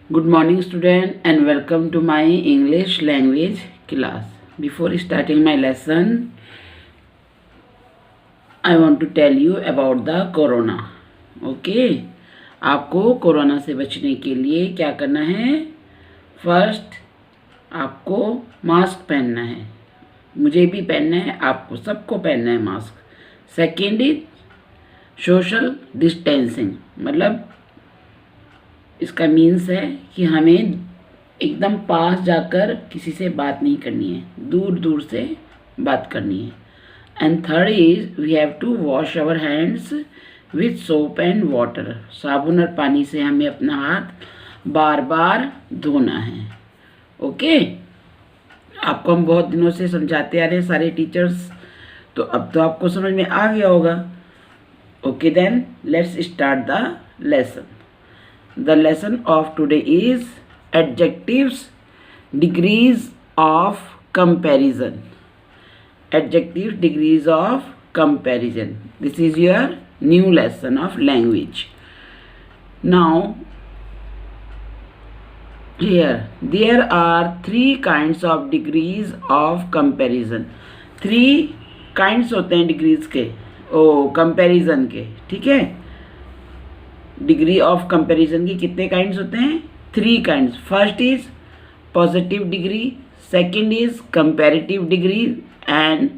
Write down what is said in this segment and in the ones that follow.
Good morning, student, and welcome to my English language class. Before starting my lesson, I want to tell you about the corona. Okay? आपको corona से बचने के लिए क्या करना है? फर्स्ट, आपको मास्क पहनना है. मुझे भी पहनना है, आपको सबको पहनना है mask. Second is social distancing, मतलब इसका मीन्स है कि हमें एकदम पास जाकर किसी से बात नहीं करनी है, दूर दूर से बात करनी है. And third is we have to wash our hands with soap and water. साबुन और पानी से हमें अपना हाथ बार बार धोना है. ओके, आपको हम बहुत दिनों से समझाते आ रहे हैं सारे टीचर्स, तो अब तो आपको समझ में आ गया होगा. Okay then let's start the lesson. The lesson of today is adjectives, degrees of comparison. Adjectives, degrees of comparison. This is your new lesson of language. Now, here there are three kinds of degrees of comparison. Three kinds होते हैं degrees के, comparison के. ठीक है, degree of comparison की कितने kinds होते हैं? 3 kinds. First is positive degree, second is comparative degree and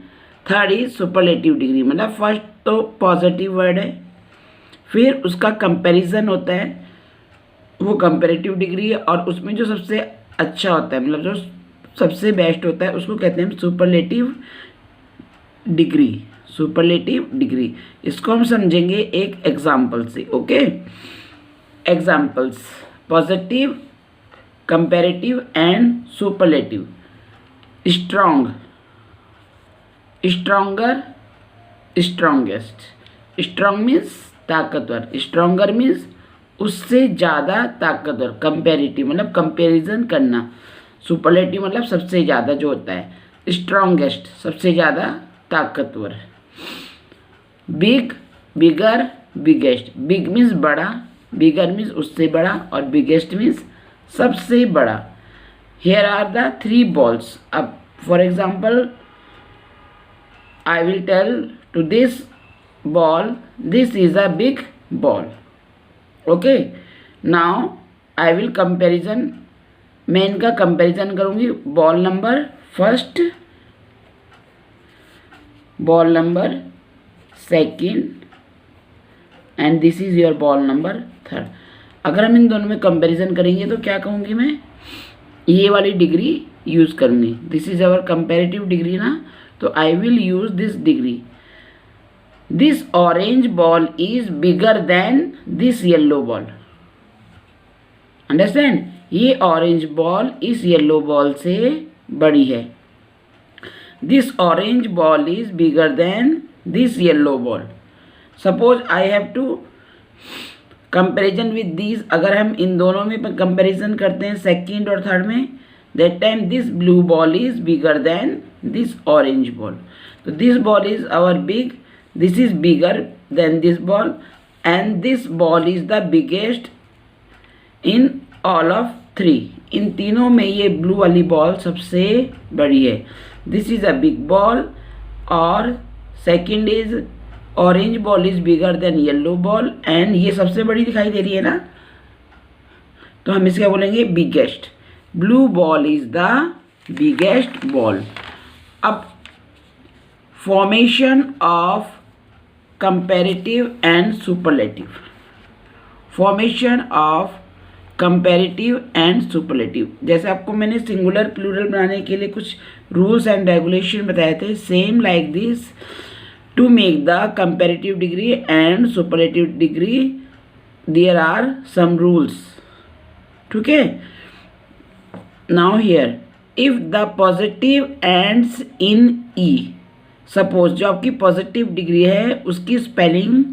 third is superlative degree. मतलब फर्स्ट तो पॉजिटिव वर्ड है, फिर उसका कंपैरिजन होता है, वो कंपैरेटिव डिग्री है, और उसमें जो सबसे अच्छा होता है, मतलब जो सबसे बेस्ट होता है, उसको कहते हैं सुपरलेटिव डिग्री. सुपरलेटिव डिग्री, इसको हम समझेंगे एक एग्जाम्पल से. Okay, examples: positive, comparative and superlative. Strong, stronger, strongest. Strong means ताकतवर, स्ट्रॉन्गर मीन्स उससे ज़्यादा ताकतवर. कंपैरेटिव मतलब कंपैरिजन करना, सुपरलेटिव मतलब सबसे ज़्यादा जो होता है. स्ट्रॉन्गेस्ट सबसे ज़्यादा ताकतवर. Big, bigger, biggest. Big means बड़ा, बिगर मीन्स उससे बड़ा, और बिगेस्ट मीन्स सबसे बड़ा. Here are the 3 balls. अब for example I will tell to this ball, this is a big ball. Okay, now I will comparison, मैं इनका कंपेरिजन करूँगी. Ball number first, ball number second, and this is your ball number third. अगर हम इन दोनों में comparison करेंगे तो क्या कहूँगी मैं? ये वाली डिग्री यूज़ करूँगी. This is our comparative degree ना, तो I will use this degree. This orange ball is bigger than this yellow ball. Understand? ये ऑरेंज बॉल इस येलो बॉल से बड़ी है. This orange ball is bigger than this yellow ball. Suppose I have to comparison with this. अगर हम इन दोनों में comparison करते हैं सेकंड और थर्ड में, that time this blue ball is bigger than this orange ball. तो this ball is our big, this is bigger than this ball, and this ball is the biggest in all of 3. इन तीनों में ये blue वाली ball सबसे बड़ी है. This is a big ball, और second is orange ball is bigger than yellow ball, and ये सबसे बड़ी दिखाई दे रही है ना, तो हम इसे क्या बोलेंगे? Biggest. Blue ball is the biggest ball. अब formation of comparative and superlative. Formation of comparative and superlative. जैसे आपको मैंने सिंगुलर प्लूरल बनाने के लिए कुछ रूल्स एंड रेगुलेशन बताए थे, same like this. To make the comparative degree and superlative degree there are some rules. ठीक है, now here if the positive ends in E. Suppose जो आपकी पॉजिटिव डिग्री है उसकी स्पेलिंग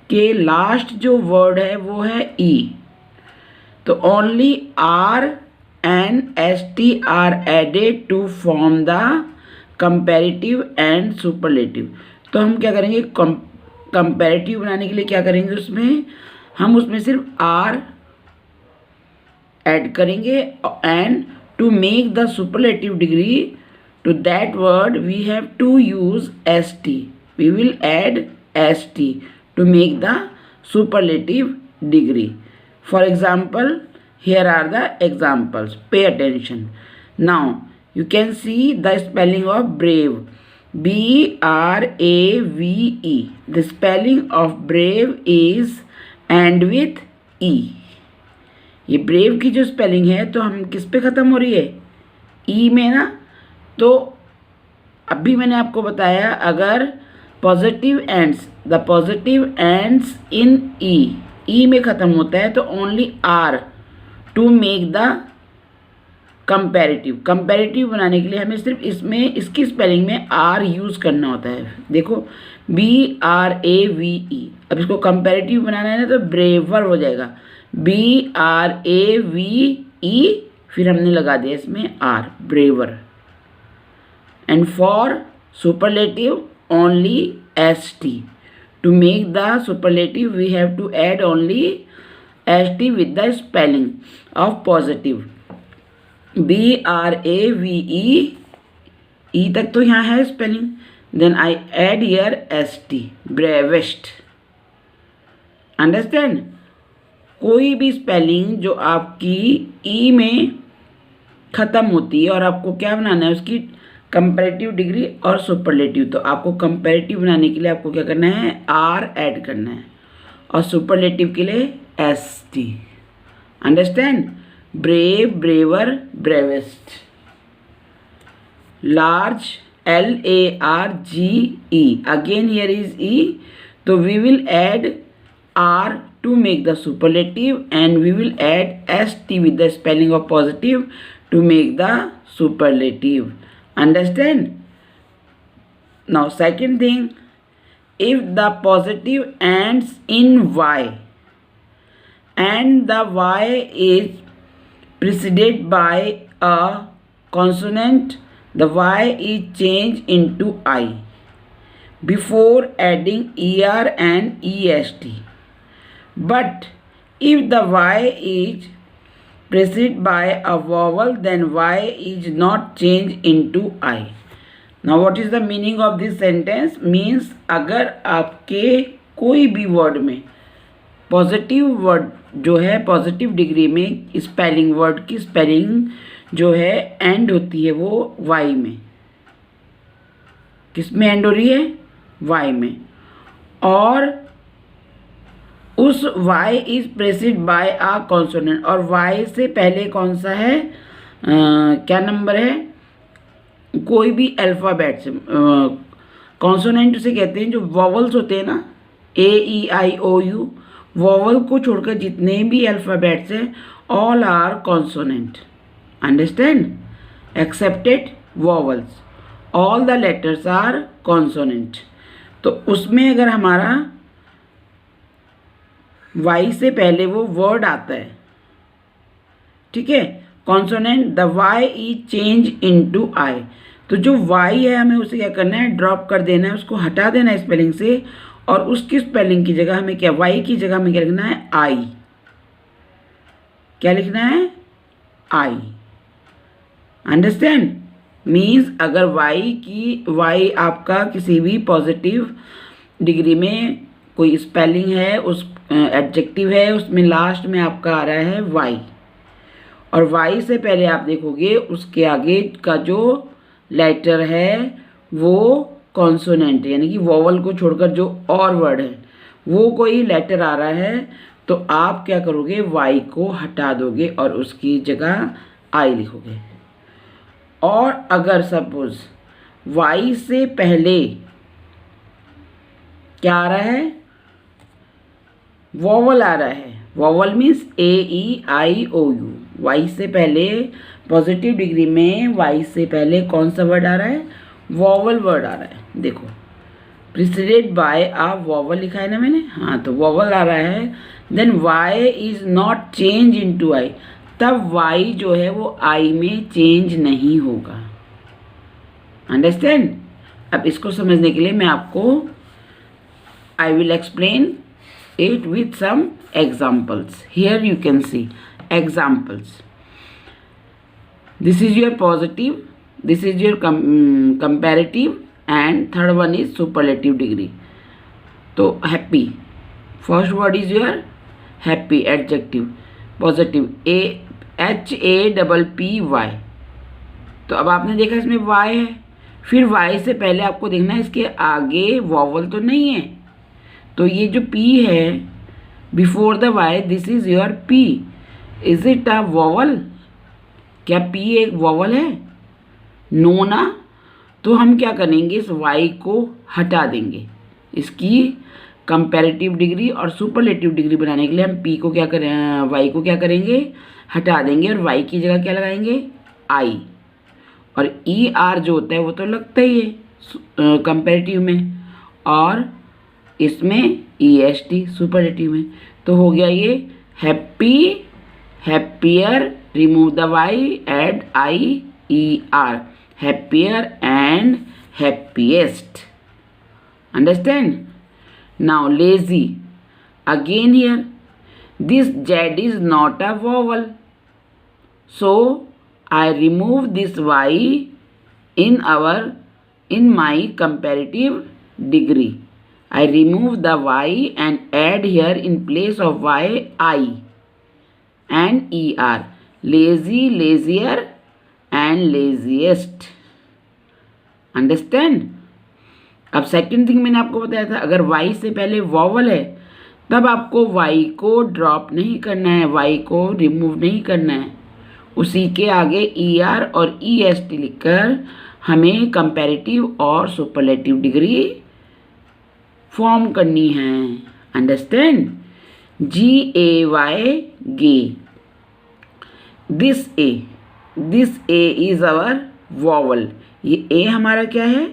के लास्ट जो वर्ड है वो है ई, तो only R and S T are added to form the comparative and superlative. तो हम क्या करेंगे? कंपैरेटिव बनाने के लिए क्या करेंगे? उसमें हम उसमें सिर्फ आर ऐड करेंगे and to make the superlative degree to that word we have to use S T. We will add S T to make the superlative degree. For example, here are the examples. Pay attention. Now you can see the spelling of brave. B-R-A-V-E. The spelling of brave is end with E. ये brave की जो spelling है तो हम किस पे ख़त्म हो रही है? E में ना. तो अभी मैंने आपको बताया अगर positive ends, the positive ends in E, E में ख़त्म होता है तो only R to make the comparative. Comparative बनाने के लिए हमें सिर्फ इसमें इसकी स्पेलिंग में आर यूज़ करना होता है. देखो B-R-A-V-E. अब इसको कंपैरेटिव बनाना है ना तो ब्रेवर हो जाएगा. B-R-A-V-E फिर हमने लगा दिया इसमें R, braver. And for superlative only st. To make the superlative we have to add only st with the spelling of positive. B-R-A-V-E. E तक तो यहाँ है spelling. Then I add here st. bravest. Understand? कोई भी spelling जो आपकी E में ख़त्म होती है और आपको क्या बनाना है उसकी कंपैरेटिव डिग्री और सुपरलेटिव. तो आपको कंपैरेटिव बनाने के लिए आपको क्या करना है? आर ऐड करना है और सुपरलेटिव के लिए S T. Understand? Brave, braver, bravest. Large, LARGE. Again here is E. तो we will add R to make the superlative and we will add S T with the spelling of positive to make the superlative. Understand? Now second thing, if the positive ends in y and the y is preceded by a consonant, the y is changed into I before adding er and est. But if the y is preceded by a vowel, then y is not changed into I. Now what is the meaning of this sentence? Means अगर आपके कोई भी word में positive word जो है positive degree में spelling, word की spelling जो है एंड होती है वो y में. किस में एंड हो रही है? y में. और उस y is preceded by a consonant. और y से पहले कौन सा है? क्या नंबर है? कोई भी अल्फ़ाबेट से कॉन्सोनेंट उसे कहते हैं जो वॉवल्स होते हैं ना, A-E-I-O-U. वॉवल को छोड़कर जितने भी अल्फ़ाबेट्स हैं all are consonant. Understand? Excepted vowels, all the letters are consonant. तो उसमें अगर हमारा y से पहले वो वर्ड आता है, ठीक है, consonant, the y is change into I. तो जो y है हमें उसे क्या करना है? ड्रॉप कर देना है, उसको हटा देना है स्पेलिंग से. और उसकी स्पेलिंग की जगह हमें क्या, y की जगह हमें क्या लिखना है? I. क्या लिखना है? I. अंडरस्टैंड? मीन्स अगर y आपका किसी भी पॉजिटिव डिग्री में कोई स्पेलिंग है, उस एडजेक्टिव है, उसमें लास्ट में आपका आ रहा है y, और y से पहले आप देखोगे उसके आगे का जो लेटर है वो कॉन्सोनेंट, यानी कि वोवल को छोड़कर जो और वर्ड है वो कोई लेटर आ रहा है, तो आप क्या करोगे? y को हटा दोगे और उसकी जगह I लिखोगे. और अगर सपोज y से पहले क्या आ रहा है? वॉवल आ रहा है. Vowel means A-E-I-O-U. y से पहले पॉजिटिव डिग्री में y से पहले कौन सा वर्ड आ रहा है? वॉवल वर्ड आ रहा है. देखो प्रिसीडेड बाय आ वॉवल लिखा है ना मैंने. हाँ, तो वॉवल आ रहा है. Then y is not change into I. तब y जो है वो I में चेंज नहीं होगा. अंडरस्टैंड? अब इसको समझने के लिए मैं आपको I will explain it with some examples. Here you can see examples. This is your positive, this is your comparative, and third one is superlative degree. तो happy, first word is your happy, adjective, positive, HAPPY. तो अब आपने देखा इसमें y है, फिर y से पहले आपको देखना है इसके आगे वॉवल तो नहीं है, तो ये जो p है before the y, this is your p. Is it a vowel? क्या p एक वॉवल है? नो ना. तो हम क्या करेंगे, इस y को हटा देंगे. इसकी कंपैरेटिव डिग्री और सुपरलेटिव डिग्री बनाने के लिए हम p को क्या करें, y को क्या करेंगे, हटा देंगे और y की जगह क्या लगाएंगे, i. और ER जो होता है वो तो लगता ही है कंपैरेटिव में, और इसमें EST सुपरलेटिव में. तो हो गया ये happy, happier, remove the y, add IER, happier and happiest. Understand? Now lazy, again here this Z is not a vowel, so I remove this y in my comparative degree. I remove the y and add here in place of y I and ER. Lazy, lazier and laziest. Understand? अब second thing मैंने आपको बताया था, अगर y से पहले vowel है तब आपको y को ड्रॉप नहीं करना है, y को रिमूव नहीं करना है, उसी के आगे ER और EST लिखकर हमें कंपैरेटिव और सुपरलेटिव डिग्री फॉर्म करनी है. Understand? GAY, gay. This A is our vowel. ये ए हमारा क्या है,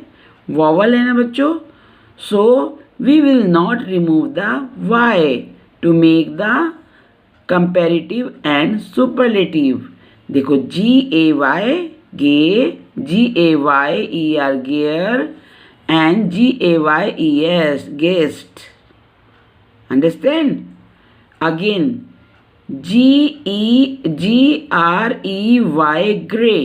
वॉवल है ना बच्चों. So we will not remove the y to make the comparative and superlative. देखो GAY, gay, GAYER, gayer, and GAYES, guest. Understand? Again, GREY, grey.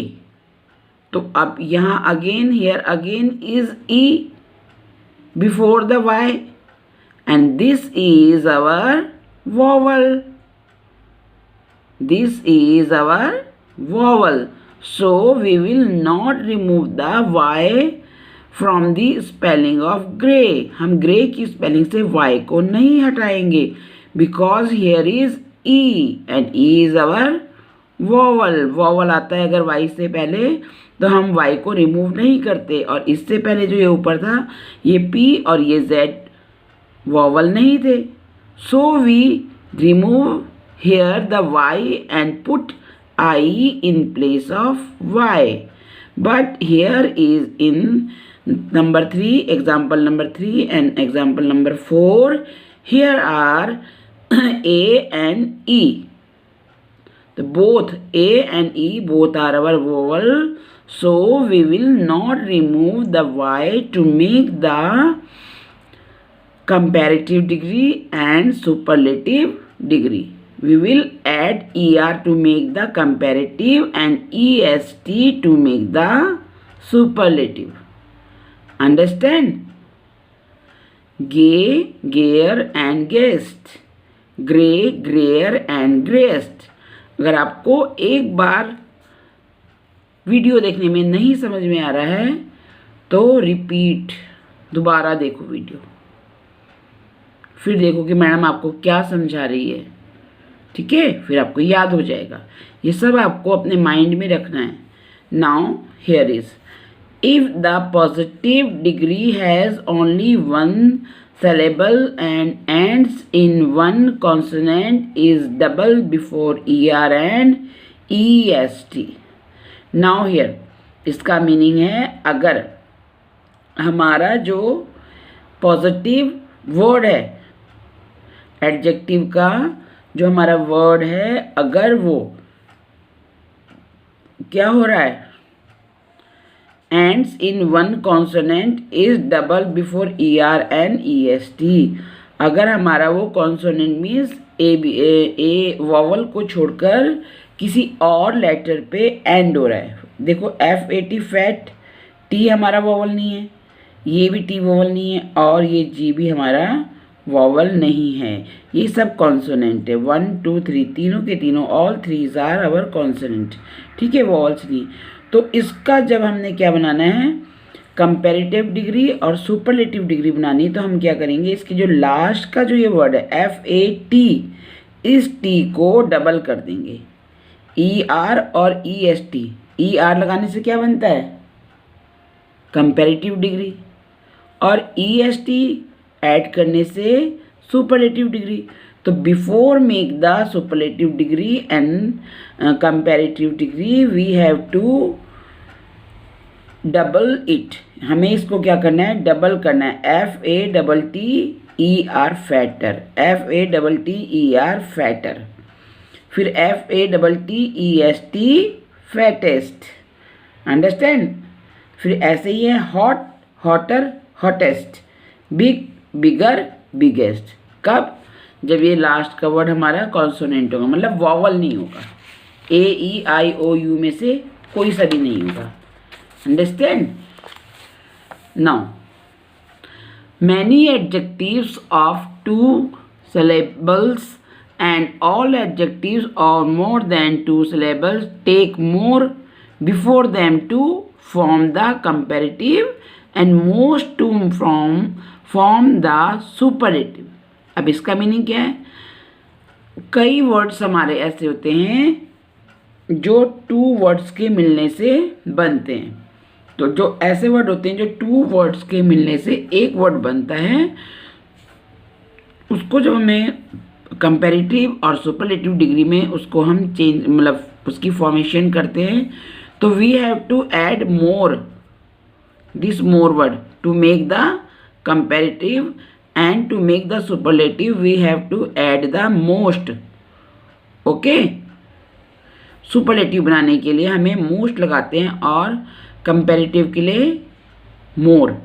तो अब यहाँ again, here again is E before the Y, and this is our vowel. This is our vowel. So we will not remove the Y from the spelling of grey. हम grey की spelling से y को नहीं हटाएंगे, because here is E and E is our vowel. vowel आता है अगर y से पहले तो हम y को रिमूव नहीं करते, और इससे पहले जो ये ऊपर था ये P और ये Z vowel नहीं थे. So we remove here the y and put I in place of y. But here is in number 3, example number 3 and example number 4, here are A and E. So both A and E both are our vowel, so we will not remove the y to make the comparative degree and superlative degree. We will add ER to make the comparative and EST to make the superlative. Understand? Gay, gayer and guest. Grey, grayer and greyest. अगर आपको एक बार video देखने में नहीं समझ में आ रहा है तो रिपीट, दोबारा देखो वीडियो, फिर देखो कि मैडम आपको क्या समझा रही है. ठीक है, फिर आपको याद हो जाएगा. ये सब आपको अपने माइंड में रखना है. Now here is, if the positive degree has only one syllable and ends in one consonant is double before ER and EST. Now here इसका मीनिंग है, अगर हमारा जो पॉजिटिव वर्ड है, एडजेक्टिव का जो हमारा वर्ड है, अगर वो क्या हो रहा है, ends in one consonant is double before ER and EST. अगर हमारा वो consonant मीन्स ए वॉवल को छोड़कर किसी और लेटर पे एंड हो रहा है। देखो FAT फैट, टी हमारा वॉवल नहीं है, ये भी टी वॉवल नहीं है, और ये जी भी हमारा वॉवल नहीं है। ये सब कॉन्सोनेंट है। 1 2 3 तीनों के तीनों, all threes are our consonant. ठीक है, वॉवल्स नहीं। तो इसका जब हमने क्या बनाना है, कंपैरेटिव डिग्री और सुपरलेटिव डिग्री बनानी, तो हम क्या करेंगे, इसके जो लास्ट का जो ये वर्ड है FAT, इस टी को डबल कर देंगे, ER और EST। ER लगाने से क्या बनता है, कंपैरेटिव डिग्री, और EST ऐड करने से सुपरलेटिव डिग्री। तो before make the superlative degree and comparative degree we have to double it. हमें इसको क्या करना है, डबल करना है। FATTER फैटर, FATTER फैटर, फिर FATTEST फैटेस्ट। अंडरस्टैंड। फिर ऐसे ही है hot, hotter, hottest, big, bigger, biggest. कब, जब ये लास्ट का वर्ड हमारा कॉन्सोनेंट होगा, मतलब वॉवल नहीं होगा। AEIOU में से कोई सा भी नहीं होगा। Understand. Now many adjectives of 2 syllables and all adjectives or more than 2 syllables take more before them to form the comparative and most to form the superlative। अब इसका मीनिंग क्या है, कई वर्ड्स हमारे ऐसे होते हैं जो 2 वर्ड्स के मिलने से बनते हैं। तो जो ऐसे वर्ड होते हैं जो 2 वर्ड्स के मिलने से एक वर्ड बनता है, उसको जब हमें कंपैरेटिव और सुपरलेटिव डिग्री में उसको हम चेंज, मतलब उसकी फॉर्मेशन करते हैं, तो we have to add more, this more word to make the comparative, and to make the superlative we have to add the most. Okay, superlative बनाने के लिए हमें मोस्ट लगाते हैं और कंपैरेटिव के लिए मोर,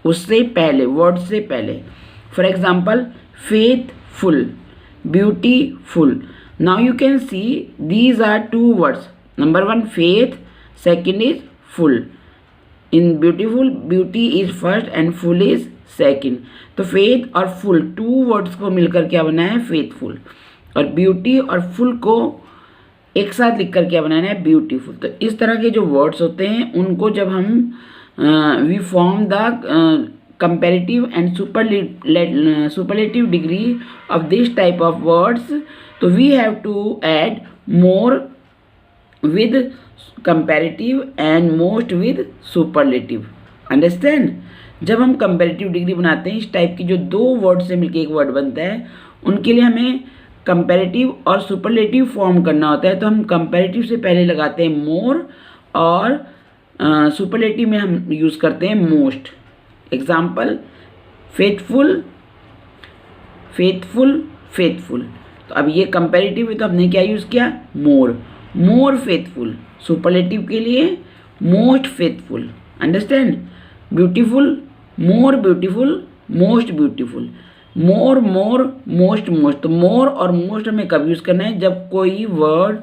उससे पहले, वर्ड से पहले। For example faithful, beautiful. Now you can see these are 2 words. Number 1 faith, second is full. In beautiful, beauty is first and full is second. तो faith और full 2 words को मिलकर क्या बना है, faithful। और beauty और full को एक साथ लिखकर क्या बनाना है, beautiful। तो इस तरह के जो words होते हैं उनको जब हम we form the comparative and superlative degree of this type of words, तो we have to add more with comparative and most with superlative। Understand। जब हम comparative डिग्री बनाते हैं, इस टाइप की जो 2 वर्ड से मिलकर एक वर्ड बनता है, उनके लिए हमें कंपैरेटिव और सुपरलेटिव फॉर्म करना होता है। तो हम कंपैरेटिव से पहले लगाते हैं मोर, और सुपरलेटिव में हम यूज़ करते हैं most. Example faithful, faithful, faithful. तो अब ये कंपैरेटिव है, तो हमने क्या यूज़ किया, मोर, मोर फेथफुल। सुपरलेटिव के लिए most faithful. Understand. Beautiful, more beautiful, most beautiful. More, more, most, most. तो मोर और मोस्ट हमें कब यूज़ करना है, जब कोई वर्ड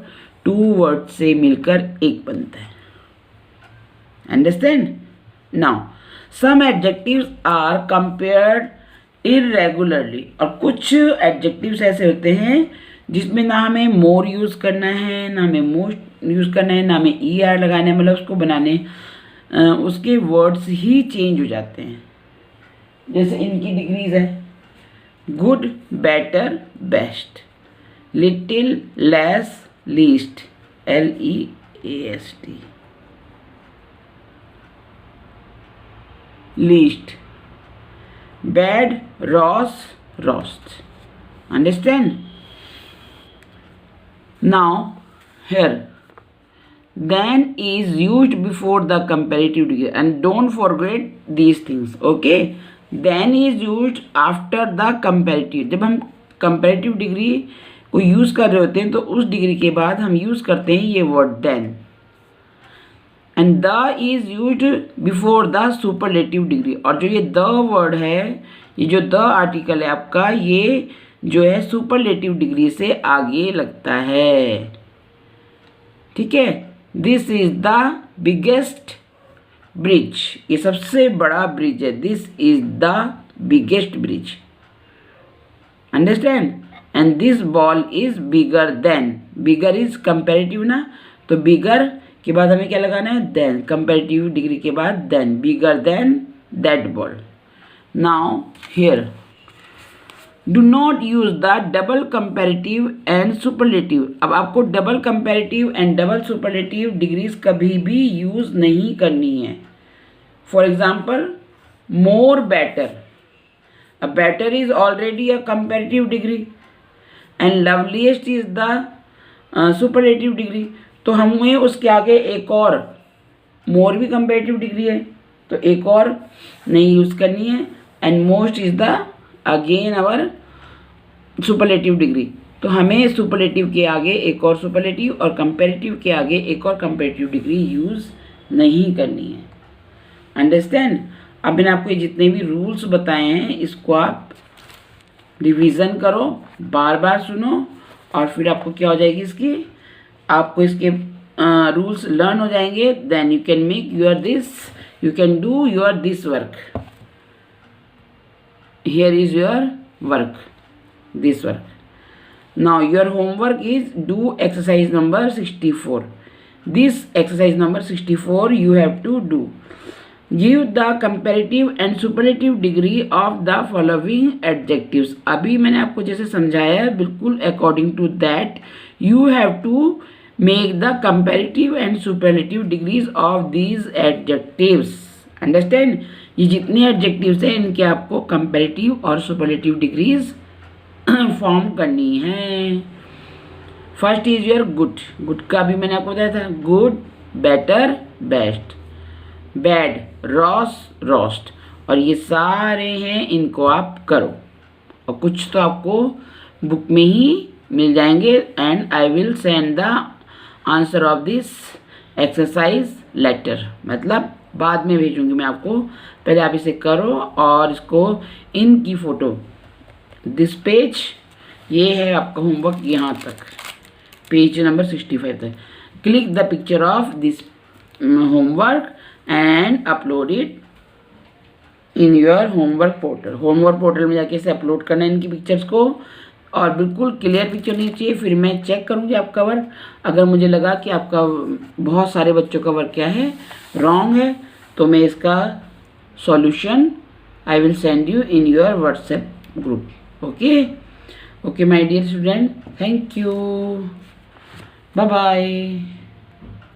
2 वर्ड से मिलकर एक बनता है। Understand. Now some adjectives are compared irregularly, और कुछ एडजेक्टिव्स ऐसे होते हैं जिसमें ना हमें मोर यूज़ करना है, ना हमें मोस्ट यूज़ करना है, ना हमें ER लगाना है, मतलब उसको बनाने उसके वर्ड्स ही चेंज हो जाते हैं। जैसे इनकी डिग्रीज है, good, better, best, little, less, least, LEAST, least, bad, roast, roast। Understand? Now here then is used before the comparative degree, and don't forget these things। okay, then is used after the comparative। जब हम comparative degree को use कर रहे होते हैं तो उस degree के बाद हम यूज़ करते हैं ये word then, and the is used before the superlative degree. और जो ये द वर्ड है, ये जो द आर्टिकल है आपका, ये जो है सुपरलेटिव डिग्री से आगे लगता है। ठीक है, this is the biggest bridge, ये सबसे बड़ा ब्रिज है। This is the biggest bridge, understand. And this ball is bigger then, bigger is comparative ना, तो बिगर के बाद हमें क्या लगाना है, देन, कंपेरेटिव डिग्री के बाद than, bigger than that ball. Now here do not use the double comparative and superlative. अब आपको double comparative and double superlative degrees कभी भी यूज नहीं करनी है। For example, more better, a better is already a comparative degree and loveliest is the superlative degree, तो हमें उसके आगे एक और मोर भी कंपेरेटिव डिग्री है तो एक और नहीं यूज़ करनी है। And most is the again our superlative degree, तो हमें सुपरलेटिव के आगे एक और सुपरलेटिव और कंपेरेटिव के आगे एक और कंपेरेटिव डिग्री यूज़ नहीं करनी है। अंडरस्टैंड। अब मैंने आपको ये जितने भी रूल्स बताए हैं इसको आप रिवीजन करो, बार बार सुनो, और फिर आपको क्या हो जाएगी, इसकी आपको इसके रूल्स लर्न हो जाएंगे। Then you can make your this, you can do your this work. Here is your work, this work. Now your homework is do exercise number 64. This exercise number 64 you have to do. Give the comparative and superlative degree of the following adjectives. अभी मैंने आपको जैसे समझाया है बिल्कुल according to that you have to make the comparative and superlative degrees of these adjectives. Understand? ये जितने adjectives हैं इनके आपको comparative और superlative degrees फॉर्म करनी है। First is your good, good का भी मैंने आपको बताया था, good, better, best, bad, Ross, roast, और ये सारे हैं, इनको आप करो और कुछ तो आपको बुक में ही मिल जाएंगे। And I will send the answer of this exercise later, मतलब बाद में भेजूंगी मैं आपको, पहले आप इसे करो और इसको इनकी फ़ोटो, दिस पेज, ये है आपका होमवर्क यहाँ तक, पेज नंबर 65 तक। Click the picture of this homework and upload it in your homework portal. Homework portal में जाके इसे अपलोड करना है इनकी पिक्चर्स को, और बिल्कुल क्लियर पिक्चर नहीं चाहिए। फिर मैं चेक करूँगी आपका वर्क, अगर मुझे लगा कि आपका बहुत सारे बच्चों का वर्क क्या है, रॉन्ग है, तो मैं इसका solution I will send you in your WhatsApp group. Okay okay my dear student, thank you, bye bye.